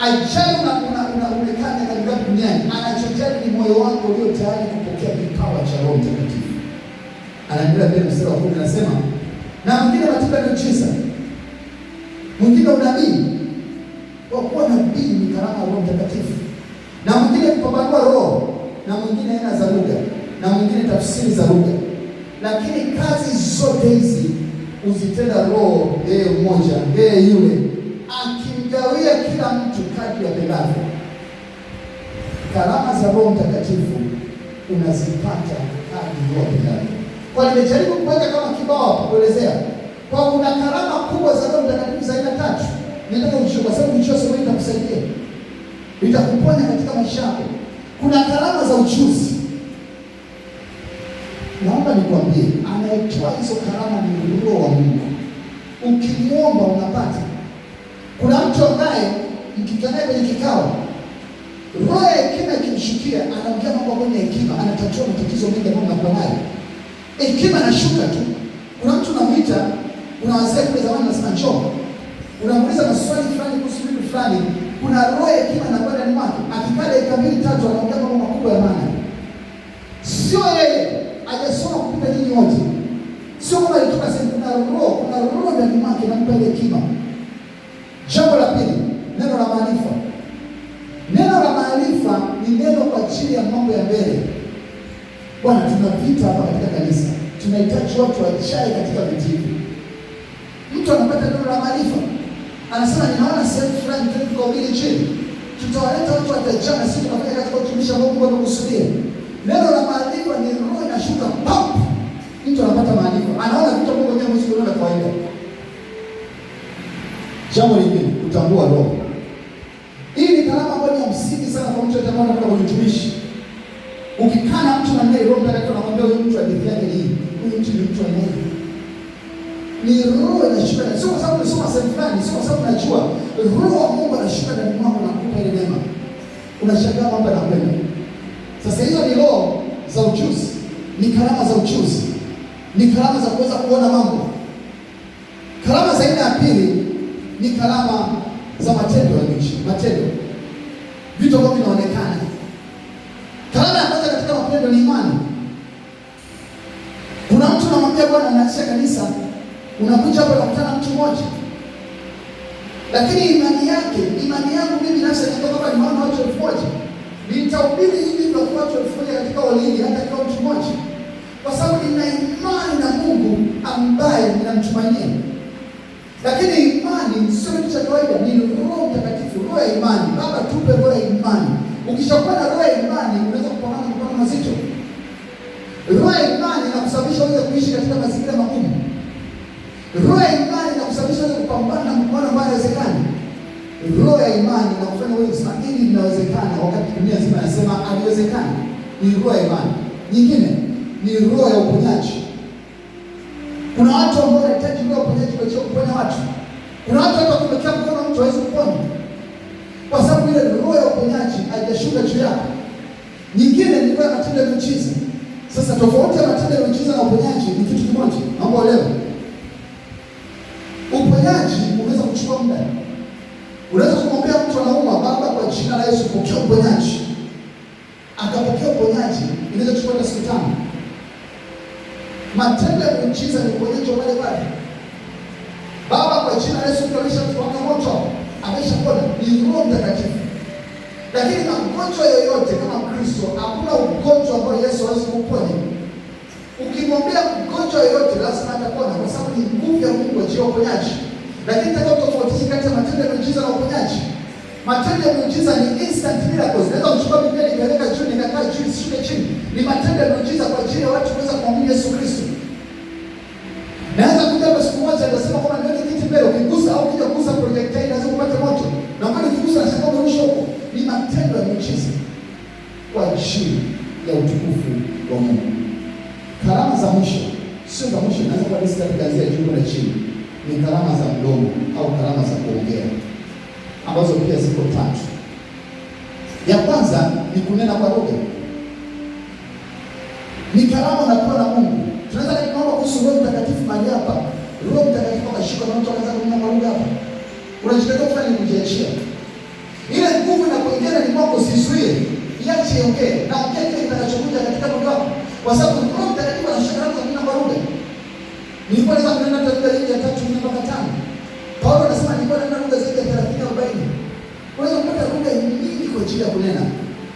Ajali unaonekana katika duniani, anachojali ni moyo wako ulio tayari kupokea kipawa cha Roho Mtakatifu. Anaendelea mbele mstari wa 10 anasema, na mwingine matendo ya miujiza, mwingine unabii. Kwa kuwa nabii ni karama ya Roho Mtakatifu. Na mwingine kupambanua roho, na mwingine aina za lugha, na mwingine tafsiri za lugha. Lakini kazi zote hizi uzitenda Roho yeye mmoja, yeye yule, akimgawia kila mtu kadri apendavyo. Karama za Roho Mtakatifu unazipata kadri apendavyo. Kwa nimejaribu kuweka kama kibao kuelezea kwa kuna karama kubwa za Roho Mtakatifu za aina 3. Nataka ujue kwa sababu hicho somo litakusaidia. Litakuponya katika maisha yako. Kuna karama za ujuzi. Naomba nikwambie, anayetoa hizo karama ni Roho wa Mungu. Ukimwomba unapata. Kuna mtu ambaye mkikutana kwenye kikao, roho ya hekima ikimshukia, anaongea mambo kwenye hekima, anatatua matatizo mengi ambayo mnakuwa nayo. Hekima inashuka tu. Kuna mtu unamuita, unawazia kule zamani nasema njoo. Unamuuliza maswali fulani kuhusu vitu fulani, kuna roho ya hekima inakuwa ndani mwake. Akikaa dakika 2-3 anaongea mambo makubwa ya maana. Sio yeye, hajasoma kupita nyinyi wote. Sio kama alitoka sehemu, kuna roho ndani mwake inampa ile hekima. Jambo la pili, neno la maarifa. Neno la maarifa ni neno kwa ajili ya mambo ya mbele. Bwana, tuna vita hapa katika kanisa. Tunahitaji watu wachae katika vitivi. Mtu anapata neno la maarifa, anasema ninaona sehemu fulani tukahubiri chini, tutawaleta watu watajana, sisi tunafanya katika utumishi ambao Mungu amekusudia. Neno la maarifa ni roho inashuka pop, mtu anapata maarifa, anaona vitu ambavyo mwenyewe hawezi kuona kawaida. Jambo lingine, kutambua roho. Hii ni karama ambayo ni msingi sana kwa mtu ambaye anataka kutumishi. Ukikaa na mtu na ndiye Roho Mtakatifu anakuambia huyu mtu hadithi yake hii, huyu mtu ni mtu aina hii. Ni roho inashuka, sio kwa sababu unasoma sehemu fulani, sio kwa sababu unajua. Roho wa Mungu anashuka ndani mwako na kukupa ile neema. Unashangaa mambo yanakwenda. Sasa hizo ni roho za ujuzi, ni karama za ujuzi, ni karama za kuweza kuona mambo. Karama za aina ya pili ni karama za matendo ya nchi, matendo. Vitu ambavyo vinaonekana. Karama ya kwanza katika matendo ni imani. Kuna mtu anamwambia Bwana anaanzisha kanisa, unakuja hapo unakutana mtu mmoja. Lakini imani yangu mimi binafsi ndio kama nimeona watu 1000. Nitahubiri hivi kwa watu 1000 katika walini hata kwa mtu mmoja. Kwa sababu nina imani na Mungu ambaye ninamtumainia. Lakini imani sio kitu cha kawaida, ni Roho Mtakatifu, roho ya imani. Baba tupe roho ya imani. Ukishakuwa na roho ya imani unaweza kupambana na mambo mazito. Roho ya imani inakusababisha uweze kuishi katika mazingira magumu. Roho ya imani inakusababisha uweze kupambana na mambo ambayo hayawezekani. Roho ya imani inakufanya wewe kusema hili linawezekana wakati dunia nzima inasema haliwezekani. Ni roho ya imani. Nyingine ni roho ya uponyaji. Kuna watu ambao wanahitaji roho ya uponyaji kwa ajili ya kuponya watu. Kuna watu hata kumwekea mkono mtu hawezi kupona. Kwa sababu ile roho ya uponyaji haijashuka juu yako. Nyingine ni roho ya matendo ya miujiza. Sasa tofauti ya matendo ya miujiza na uponyaji ni kitu kimoja. Naomba leo. Uponyaji unaweza kuchukua muda. Unaweza kumwambia mtu anauma, Baba kwa jina la Yesu pokea uponyaji. Akapokea uponyaji, inaweza kuchukua hata siku 5. Matendo ya miujiza ni uponyaji wale pale. Baba kwa jina la Yesu tunaisha kutoka moto, ameshapona, ni Roho Mtakatifu. Lakini magonjwa yoyote kama Kristo, hakuna ugonjwa ambao Yesu hawezi kuponya. Ukimwambia mgonjwa yoyote lazima atapona kwa sababu ni nguvu ya Mungu ajili ya uponyaji. Lakini nataka utofautishe kati ya matendo ya miujiza na uponyaji. Matendo ya miujiza ni instant miracles. Naweza kuchukua Biblia nikaweka juu nikakaa juu nishuke chini. Ni matendo ya miujiza kwa ajili ya watu kuweza kuamini Yesu Kristo. Naweza kuja kwa siku moja nitasema kama niweke kiti mbele, ukigusa au ukija kugusa projectile inaweza kupata moto. Na kama ukigusa na shaka unarusha huko. Ni matendo ya miujiza kwa ajili ya utukufu wa Mungu. Karama za mwisho, sio za mwisho, naweza kwa lista kuanzia juu na chini. Ni karama za mdomo au karama za kuongea, ambazo pia ziko 3. Ya kwanza ni kunena kwa lugha. Ni karama unapewa na Mungu. Tunaweza kuomba kuhusu Roho Mtakatifu mahali hapa. Roho Mtakatifu akashika na mtu akaanza kunena kwa lugha hapa. Unajitaka kufanya kujiachia. niache ongee na ongea kile kitakachokuja katika moyo wako, kwa sababu Roho Mtakatifu anashika rangi kunena kwa lugha. Nilikuwa naweza kunena hata lugha zaidi ya 3 4 mpaka 5. Paulo anasema nilikuwa nanena lugha zaidi ya 30 40. Unaweza kupata lugha nyingi kwa ajili ya kunena.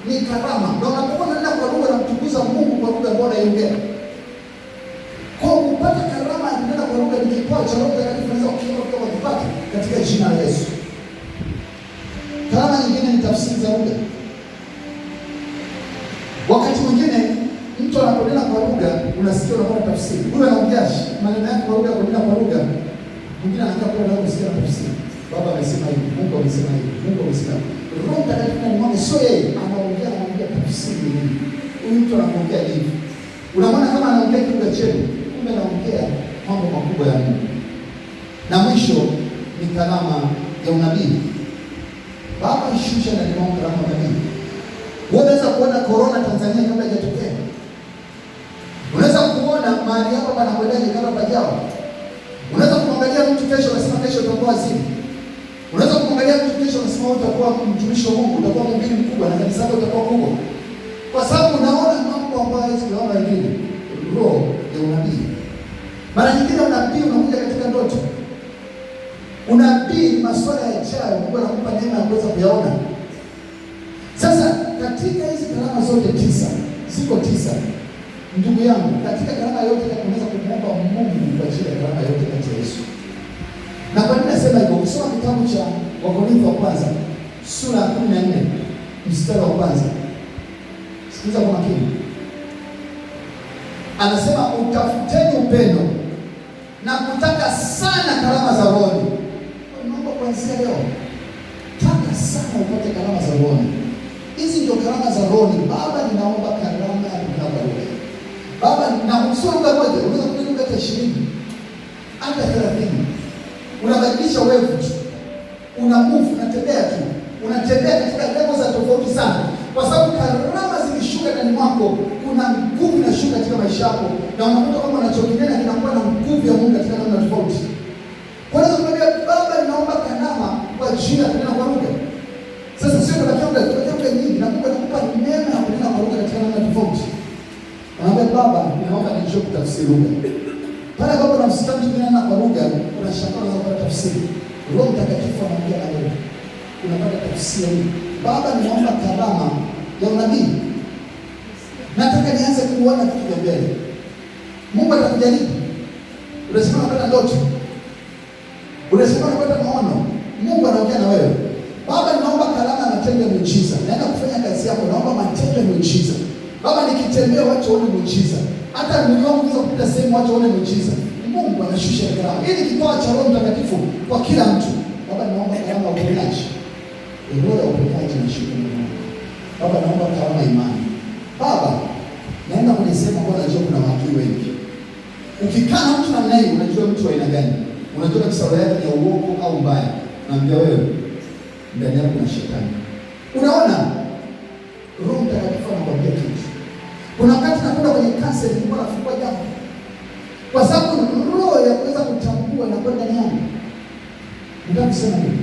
Ni karama. Na unapokuwa unanena kwa lugha na kutukuza Mungu kwa lugha ambayo unaongea. Kwa kupata karama ya kunena kwa lugha ni kipawa cha Roho Mtakatifu, unaweza kupata katika jina la Yesu. Karama nyingine ni tafsiri za lugha. Wakati mwingine mtu anaponena kwa lugha unasikia unapata tafsiri. Huyu anaongea maneno yake kwa lugha, kunena kwa lugha. Mwingine anakaa kwa lugha kusikia tafsiri. Baba amesema hivi, Mungu amesema hivi, Mungu amesema hivi. Roho Mtakatifu ndani mwake sio yeye anaongea tafsiri hii. Huyu mtu anaongea hivi. Unamwona kama anaongea lugha chenu, kumbe anaongea mambo makubwa ya Mungu. Na mwisho ni karama ya unabii. Baba ishusha ndani mwako karama ya unabii. Unaweza kuona corona Tanzania kabla haijatokea. Unaweza kuona mahali hapa panakwendaje kabla hapajawa. Unaweza kumwangalia mtu kesho unasema kesho utakuwa waziri. Unaweza kumwangalia mtu kesho unasema utakuwa mtumishi wa Mungu, utakuwa mhubiri mkubwa na kanisa lako utakuwa kubwa. Kwa sababu unaona mambo ambayo hawezi kuona wengine. Roho ya unabii. Mara nyingine unabii unakuja katika ndoto. Unabii masuala yajayo, Mungu anakupa neema ya kuweza kuyaona. Sasa katika hizi karama zote 9, ziko 9. Ndugu yangu, katika karama yote unaweza kumwomba Mungu kwa ajili ya karama yote katika Yesu. Na kwa nini nasema hivyo? Ukisoma kitabu cha Wakorintho wa kwanza sura ya 14 mstari wa kwanza. Sikiliza kwa makini. Anasema utafuteni upendo na kutaka sana karama za roho. Naomba kuanzia leo taka sana upate karama za roho. Hizi ndio karama za roho. Baba, ninaomba karama ya kunena kwa lugha. Baba, na usio lugha moja, unaweza kunena lugha 20 hata 30. Unabadilisha wewe tu. Una move, unatembea tu. Unatembea katika level za tofauti sana. Kwa sababu karama zikishuka ndani mwako, kuna nguvu inashuka katika maisha yako na unakuta kama unachokinena kinakuwa na nguvu ya Mungu katika namna tofauti. Kwa hiyo tunamwambia Baba, ninaomba karama kwa ajili ya kunena kwa lugha. Sasa sio kwa lugha nyingi, na Mungu anakupa neema ya kunena kwa lugha katika namna tofauti. Anamwambia Baba, ninaomba nijue kutafsiri lugha. Pale ambapo unamsikia mtu kunena kwa lugha, unashangaa na kupata tafsiri. Roho Mtakatifu anaongea na wewe. Unapata tafsiri. Baba, ninaomba karama ya unabii. Nataka nianze kuona vitu vya mbele. Mungu atakujalia. Unasema unapata ndoto. Unasema unapata maono. Mungu anaongea na wewe. Baba, ninaomba karama ya matendo ya miujiza. Naenda kufanya kazi yako, naomba matendo ya miujiza. Baba, nikitembea watu waone miujiza. Hata mwili wangu unaweza kupita sehemu watu waone miujiza. Mungu anashusha karama. Hili kipawa cha Roho Mtakatifu kwa kila mtu. Baba, naomba karama ya uponyaji. Roho ya uponyaji na shukrani Mungu. Baba, naomba karama ya imani. Baba, naenda kwenye sehemu ambayo najua kuna watu wengi. Ukikaa na mtu namna hiyo, unajua mtu wa aina gani. Unajua kabisa roho yake ni ya uongo au mbaya. Naambia wewe, ndani yako kuna shetani. Unaona? Roho Mtakatifu anakuambia kitu. Kuna wakati nakwenda kwenye kansa nilikuwa nafungua jambo. Kwa sababu roho ya kuweza kutambua na kwenda ndani yangu. Nataka kusema nini?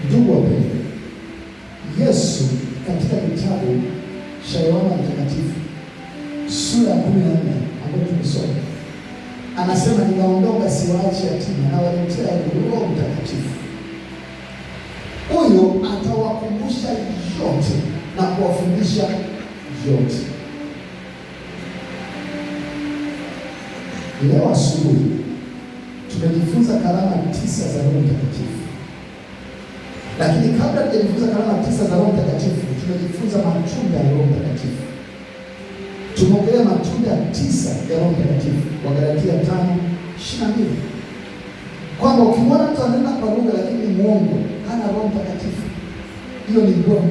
Ndugu wapendwa, Yesu katika kitabu cha Yohana Mtakatifu sura ya 14 ambayo tumesoma, anasema ninaondoka siwaache yatima, nawaletea Roho Mtakatifu. Huyo atawakumbusha yote na kuwafundisha yote. Leo asubuhi tumejifunza karama 9 za Roho Mtakatifu. Lakini kabla tujajifunza karama 9 za Roho Mtakatifu, tumejifunza matunda ya Roho Mtakatifu. Tumeongelea matunda 9 ya Roho Mtakatifu, Wagalatia 5:22. Kwamba ukimwona mtu anena kwa lugha lakini ni muongo, hana Roho Mtakatifu, hiyo ni mbwa.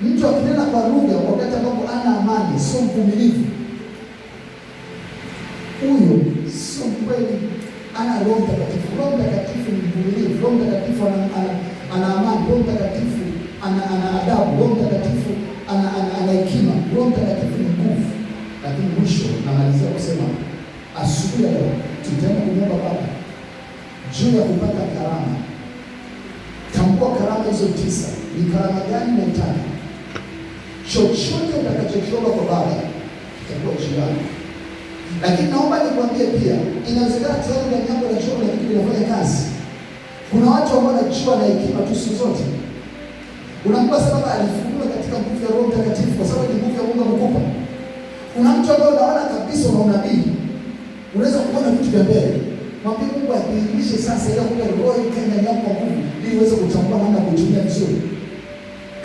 Mtu akinena kwa lugha wakati ambapo ana amani, sio mvumilivu, huyo sio kweli ana Roho Mtakatifu. Roho Mtakatifu ni mvumilivu. Roho Mtakatifu ana amani. Roho Mtakatifu ana adabu. Roho Mtakatifu ana hekima. Roho Mtakatifu ni nguvu. Lakini mwisho namalizia kusema asubuhi leo tutaenda kumwomba Baba juu ya kupata karama. Tambua karama hizo 9 ni karama gani unataka. chochote utakachokiomba kwa Baba kitakuwa juu yako. Lakini naomba nikwambie pia, inawezekana tayari ndani yako unajua kuna kitu kinafanya kazi. Kuna watu ambao wanajua na hekima tu siku zote. Unampa sababu alifunua katika nguvu ya Roho Mtakatifu kwa sababu ni nguvu ya Mungu amekupa. Kuna mtu ambaye unaona kabisa una unabii. Unaweza kuona vitu vya mbele. Mwambie Mungu adhihirishe sasa ile kwa roho ikae ndani yako kwa nguvu ili uweze kutambua namna ya kutumia vizuri.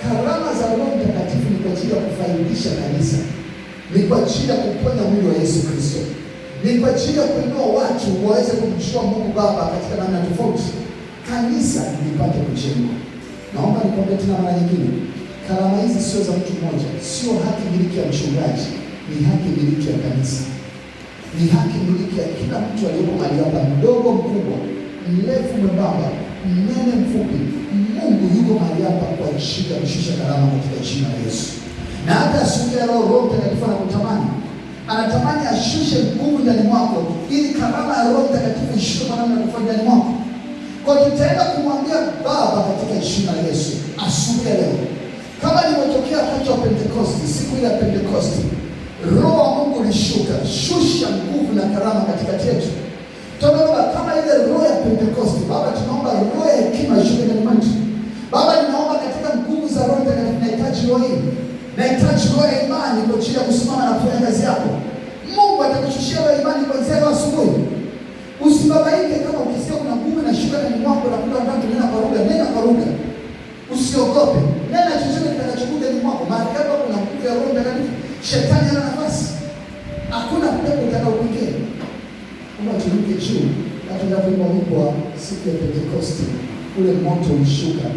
Karama za Roho Mtakatifu ni kwa ajili ya kufaidisha kanisa. Ni kwa ajili ya kuponya mwili wa Yesu Kristo. Ni kwa ajili ya kuinua watu waweze kumjua Mungu Baba katika namna tofauti. Kanisa lipate kujengwa. Naomba nikwambie tena mara nyingine, karama hizi sio za mtu mmoja, sio haki miliki ya mchungaji, ni haki miliki ya kanisa. Ni haki miliki ya kila mtu aliyepo mahali hapa, mdogo mkubwa, mrefu mwembamba, mnene mfupi. Mungu yuko mahali hapa kwa ajili ya kushusha karama katika jina la Yesu. Na hata asubuhi ya Roho Mtakatifu anakutamani. Anatamani ashushe nguvu ndani mwako ili karama ya Roho Mtakatifu ishuke kwa namna ya kufanya ndani mwako. Kwa tutaenda kumwambia Baba katika jina la Yesu asubuhi ya leo. Kama ilivyotokea wakati wa Pentekoste, siku ile ya Pentekoste, Roho wa Mungu alishuka, shusha nguvu na karama katikati yetu. Tunaomba kama ile roho ya Pentekoste, Baba tunaomba roho ya hekima ishuke ndani mwetu. Baba ninaomba katika nguvu za Roho Mtakatifu nahitaji roho hii. Nahitaji roho ya imani kwa ajili ya kusimama na kufanya kazi yako. Mungu atakushushia roho ya imani kuanzia leo asubuhi. Usibabaike kama ukisikia kuna nguvu na shuka ndani mwako na kuna watu nena kwa lugha, nena kwa lugha. Usiogope. Nena chochote kitakachokuja ndani mwako. Maana kama kuna nguvu ya Roho Mtakatifu, shetani hana nafasi. Hakuna pepo itakayokuingia. Kama tunuke juu, watu wanapoimba wimbo wa siku ya Pentekoste, ule moto ulishuka.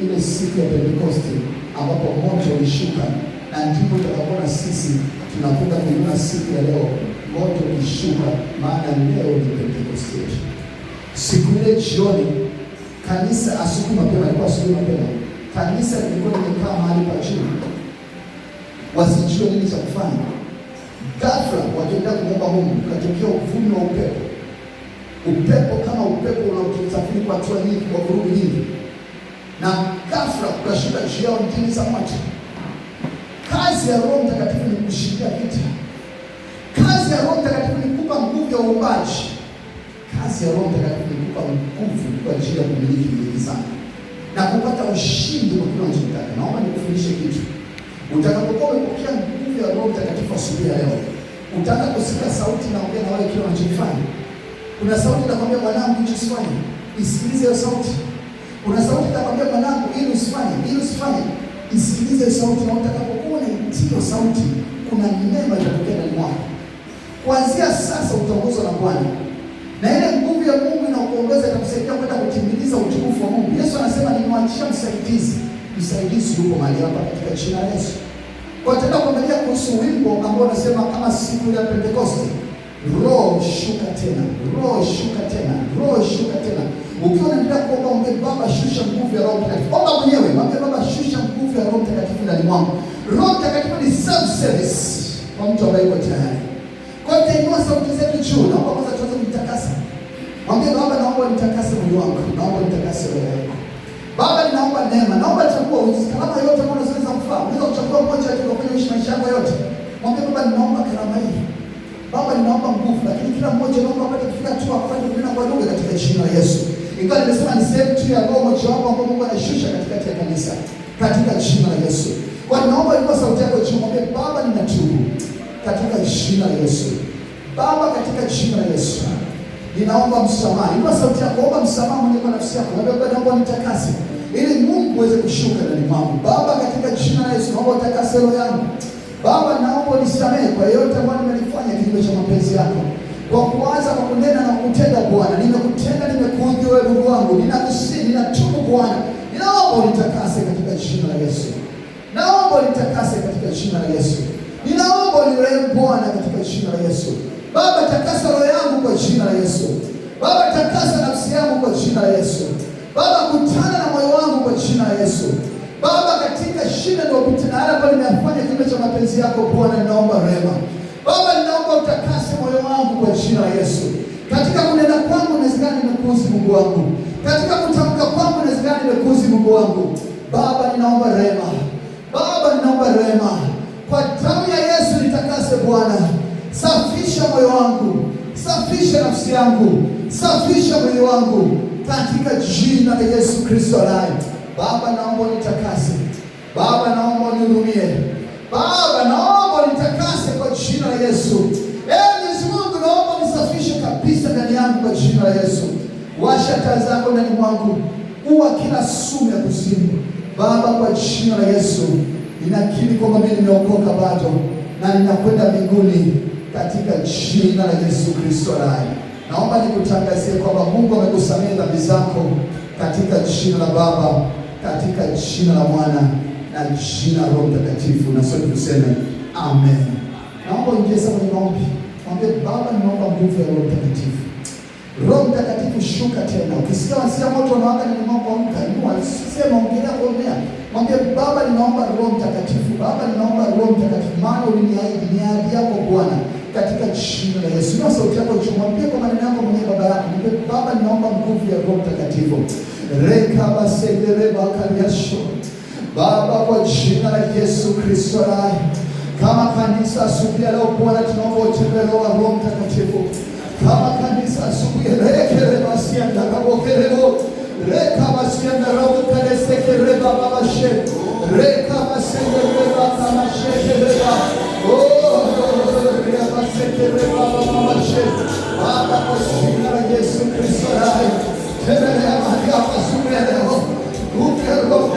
Ile siku ya Pentekoste ambapo moto ulishuka, na ndipo tutakapoona sisi tunakuja kuiona siku ya leo moto ulishuka, maana leo ni Pentekoste. Siku ile jioni kanisa asubuhi mapema, ilikuwa asubuhi mapema, kanisa lilikuwa limekaa mahali pa juu, wasijue nini cha kufanya. Ghafla wakienda kumwomba Mungu, katokea uvumi wa upepo. Upepo kama upepo unaosafiri kwa hatua nyingi, kwa vurugu nyingi. Na ghafla kukashuka juu yao ndimi za moto. Kazi ya Roho Mtakatifu ni kushindia vita. Kazi ya Roho Mtakatifu ni kukupa nguvu ya uumbaji. Kazi ya Roho Mtakatifu ni kukupa nguvu kwa ajili ya kumiliki mili zako na kupata ushindi kwa kile unachotaka. Naomba nikufundishe kitu. Utakapokuwa umepokea nguvu ya Roho Mtakatifu asubuhi ya leo, utaanza kusikia sauti inaongea na wewe kile unachofanya. Kuna sauti inakwambia mwanangu hicho usifanye. Isikilize hiyo sauti. Kuna sauti inakwambia mwanangu ili usifanye, ili usifanye. Isikilize hiyo sauti, na utakapokuwa unaitii hiyo sauti, kuna neema itatokea ndani mwako. Kuanzia sasa utaongozwa na Bwana. Na ile nguvu ya Mungu inakuongoza itakusaidia kwenda kutimiliza utukufu wa Mungu. Yesu anasema nimewachia msaidizi. Msaidizi yupo mahali hapa katika jina la Yesu. Kwa tena kuangalia kuhusu wimbo ambao unasema kama siku ya Pentekoste, Roho shuka tena, Roho shuka tena, Roho shuka tena. Ukiwa unaendelea kuomba, ombe Baba shusha nguvu ya Roho Mtakatifu. Omba mwenyewe, mwambie Baba shusha nguvu ya Roho Mtakatifu ndani mwangu. Roho Mtakatifu ni self service kwa mtu ambaye yuko tayari. Kwa hiyo inua sauti zetu juu, naomba kwanza tuanze kujitakasa. Mwambie Baba, naomba nitakase mwili wangu, naomba nitakase roho yangu. Baba, ninaomba neema, naomba chagua karama yote ambayo unaweza kufaa. Unaweza kuchagua moja tu kwa kwenye maisha yako yote. Mwambie Baba, ninaomba karama hii. Baba, ninaomba nguvu, lakini kila mmoja naomba apate kufika tu afanye kunena kwa lugha katika jina la Yesu. Ingawa nimesema ni sehemu tu ya roho moja wapo ambao Mungu anashusha katikati ya kanisa katika jina la Yesu. Kwa naomba inua sauti yako juu, mwambie Baba, ninatubu katika jina la Yesu. Baba, katika jina la Yesu, ninaomba msamaha. Inua sauti yako, omba msamaha mwenyewe kwa nafsi yako. Mwambie Baba, naomba nitakase ili Mungu aweze kushuka ndani mwangu. Baba, katika jina la Yesu, naomba utakase roho yangu. Baba, naomba unisamehe kwa yote ambayo nimelifanya kinyume cha mapenzi yako. Kwa kuanza kwa kunena na kutenda Bwana, nimekutenda, nimekuudhi wewe Mungu wangu. Ninakusihi, ninatubu Bwana. Ninaomba unitakase katika jina la Yesu. Naomba unitakase katika jina la Yesu. Ninaomba unirehemu Bwana katika jina la Yesu. Baba, takasa roho yangu kwa jina la Yesu. Baba, takasa nafsi yangu kwa jina la Yesu. Baba, kutana na moyo wangu kwa jina la Yesu. Baba, katika shida niliyopita na hata pale nimefanya kinyume cha mapenzi yako Bwana, ninaomba rehema. Baba, ninaomba utakase moyo wangu kwa jina la Yesu. Katika kunena kwangu inawezekana nimekuudhi Mungu wangu. Katika kutamka kwangu inawezekana nimekuudhi Mungu wangu. Baba, ninaomba rehema. Baba, ninaomba rehema kwa damu ya Yesu, nitakase Bwana. Safisha moyo wangu, safisha nafsi yangu, safisha mwili wangu katika jina la Yesu Kristo hai. Baba, naomba nitakase. Baba, naomba unihurumie. Baba, naomba nitakase kwa jina la Yesu. Mwenyezi Mungu, naomba nisafishe kabisa ndani yangu kwa jina la Yesu. Washa taa zako ndani mwangu, uwa kila sumu ya kuzimu. Baba, kwa jina la Yesu, ninakiri kwamba mimi nimeokoka bado na ninakwenda mbinguni katika jina la Yesu Kristo hai. Naomba nikutangazie kwamba Mungu amekusamehe dhambi zako katika jina la Baba, katika jina la Mwana na jina la Roho Mtakatifu. Na sote tuseme amen. Naomba ingie sasa kwenye maombi. Mwambie Baba, ninaomba nguvu ya Roho Mtakatifu. Roho Mtakatifu shuka tena. Ukisikia wasia moto unawaka, ninaomba amka. Sema ongelea kuomea. Mwambie Baba, ninaomba Roho Mtakatifu. Baba, ninaomba Roho Mtakatifu. Maana uliniahidi, ni ahadi yako Bwana, katika jina la Yesu. Na sauti yako mwambie kwa maneno yako mwenyewe baba yako. Mwambie Baba, ninaomba nguvu ya Roho Mtakatifu. Reka basendere bakaliasho. Baba, kwa jina la Yesu Kristo hai. Kama kanisa asubuhi leo Bwana, tunaomba utembee Roho Mtakatifu. Kama kanisa asubuhi rekere basia ndakabokerebo. Reka basia ndarabokeresekere baba bashe. Reka basendere baba bashe reba. Baba, kwa jina la Yesu Kristo hai. Tembelea mahali hapa asubuhi leo. Nguvu ya Roho